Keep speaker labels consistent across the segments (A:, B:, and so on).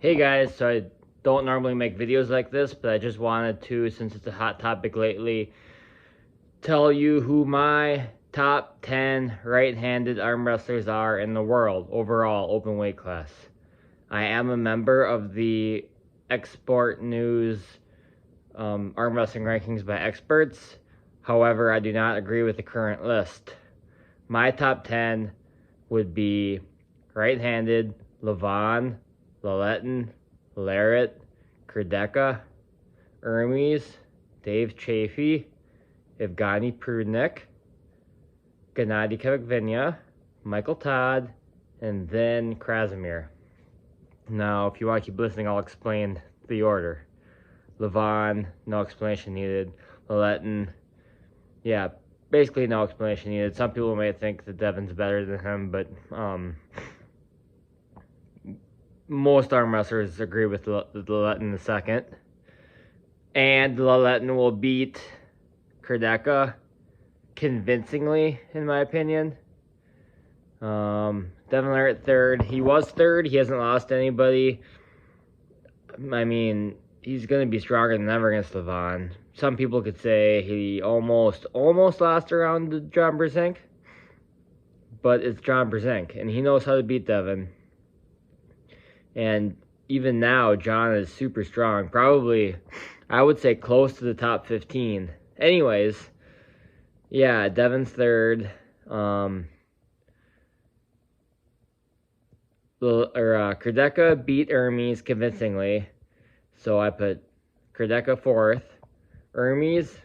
A: Hey guys, so I don't normally make videos like this, but I just wanted to, since it's a hot topic lately, tell you who my top 10 right-handed arm wrestlers are in the world, overall, open weight class. I am a member of the Export News Arm Wrestling Rankings by Experts. However, I do not agree with the current list. My top 10 would be right-handed Levon, Laletin, Larrett, Krdeka, Hermes, Dave Chafee, Evgeny Prudnik, Gennady Kevakvinya, Michael Todd, and then Krasimir. Now, if you want to keep listening, I'll explain the order. Levon, no explanation needed. Laletin, yeah, basically no explanation needed. Some people may think that Devin's better than him, but most arm wrestlers agree with Laletin the second. And Laletin will beat Krdeka convincingly, in my opinion. Devin Larrett third. He was third. He hasn't lost anybody. I mean, he's going to be stronger than ever against Levon. Some people could say he almost lost around to John Brzenk. But it's John Brzenk, and he knows how to beat Devin. And even now, John is super strong. Probably, I would say, close to the top 15. Anyways, yeah, Devin's third. Krdeka beat Hermes convincingly. So I put Krdeka fourth. Hermes,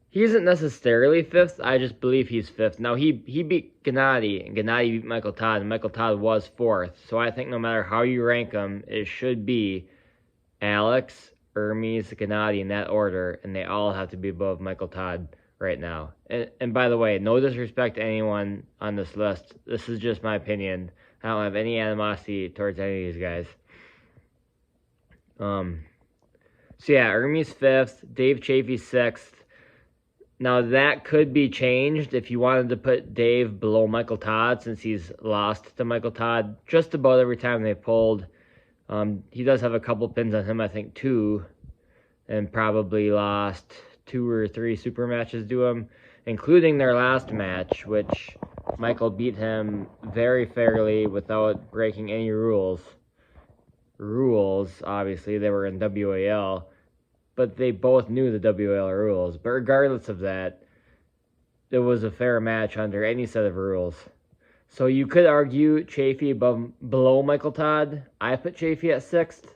A: he isn't necessarily fifth. I just believe he's fifth. Now, he beat Gennady, and Gennady beat Michael Todd, and Michael Todd was fourth. So I think no matter how you rank them, it should be Alex, Hermes, Gennady in that order, and they all have to be above Michael Todd right now. And by the way, no disrespect to anyone on this list. This is just my opinion. I don't have any animosity towards any of these guys. So yeah, Hermes fifth, Dave Chafee sixth. Now, that could be changed if you wanted to put Dave below Michael Todd, since he's lost to Michael Todd just about every time they pulled. He does have a couple pins on him, I think 2, and probably lost 2 or 3 super matches to him, including their last match, which Michael beat him very fairly without breaking any rules. Obviously, they were in WAL. But they both knew the WL rules. But regardless of that, it was a fair match under any set of rules. So you could argue Chafee below Michael Todd. I put Chafee at 6th.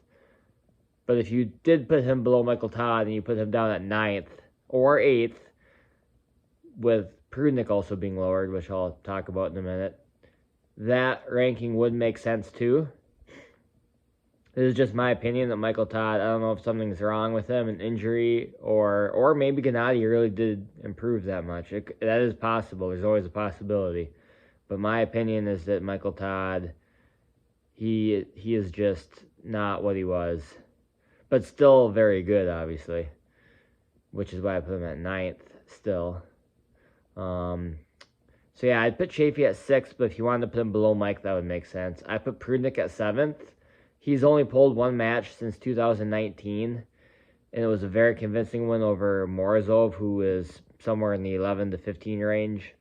A: But if you did put him below Michael Todd and you put him down at 9th or 8th, with Prudnik also being lowered, which I'll talk about in a minute, that ranking would make sense too. This is just my opinion that Michael Todd, I don't know if something's wrong with him, an injury, or maybe Gennady really did improve that much. That is possible. There's always a possibility. But my opinion is that Michael Todd, he is just not what he was. But still very good, obviously. Which is why I put him at 9th still. So yeah, I'd put Chafee at 6th, but if you wanted to put him below Mike, that would make sense. I put Prudnik at 7th. He's only pulled 1 match since 2019, and it was a very convincing win over Morozov, who is somewhere in the 11 to 15 range.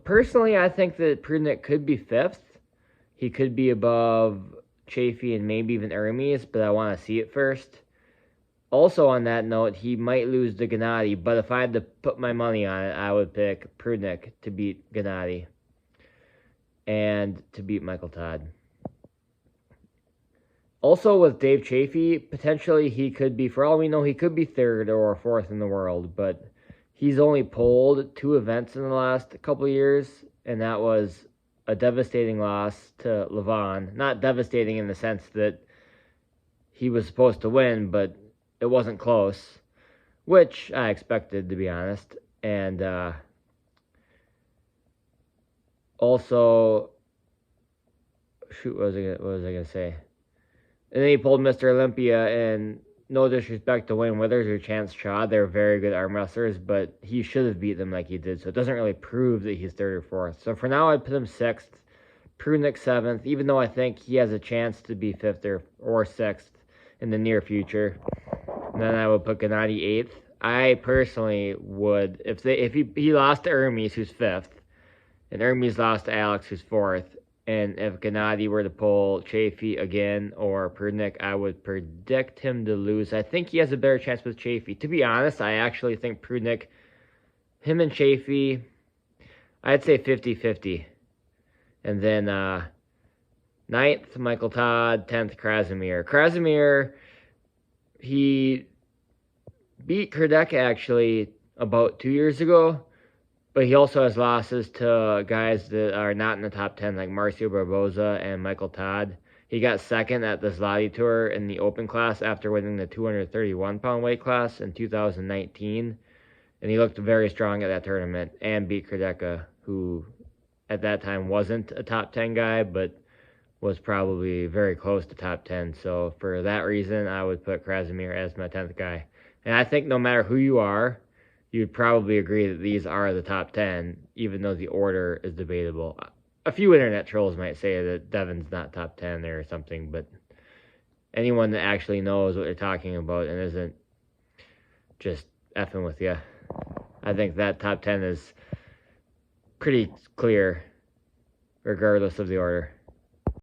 A: Personally, I think that Prudnik could be 5th. He could be above Chafee and maybe even Hermes, but I want to see it first. Also, on that note, he might lose to Gennady, but if I had to put my money on it, I would pick Prudnik to beat Gennady and to beat Michael Todd. Also, with Dave Chafee, potentially he could be, for all we know, he could be 3rd or 4th in the world, but he's only pulled 2 events in the last couple of years, and that was a devastating loss to Levon. Not devastating in the sense that he was supposed to win, but it wasn't close, which I expected, to be honest. And also, shoot, what was I gonna say? And then he pulled Mr. Olympia in no disrespect to Wayne Withers or Chance Shaw, they're very good arm wrestlers, but he should have beat them like he did, so it doesn't really prove that he's third or fourth. So for now, I'd put him sixth, Prudnick seventh, even though I think he has a chance to be fifth or sixth in the near future. And then I would put Gennady eighth. I personally would, if he lost to Hermes, who's fifth, and Hermes lost to Alex, who's fourth, and if Gennady were to pull Chafee again or Prudnick, I would predict him to lose. I think he has a better chance with Chafee. To be honest, I actually think Prudnick, him and Chafee, I'd say 50-50. And then ninth, Michael Todd. 10th, Krasimir. Krasimir, he beat Krdek actually about 2 years ago. But he also has losses to guys that are not in the top 10, like Marcio Barboza and Michael Todd. He got second at the Zloty Tour in the open class after winning the 231-pound weight class in 2019. And he looked very strong at that tournament and beat Krdeka, who at that time wasn't a top 10 guy, but was probably very close to top 10. So for that reason, I would put Krasimir as my 10th guy. And I think no matter who you are, you'd probably agree that these are the top 10, even though the order is debatable. A few internet trolls might say that Devin's not top 10 or something, but anyone that actually knows what they're talking about and isn't just effing with you, I think that top 10 is pretty clear, regardless of the order.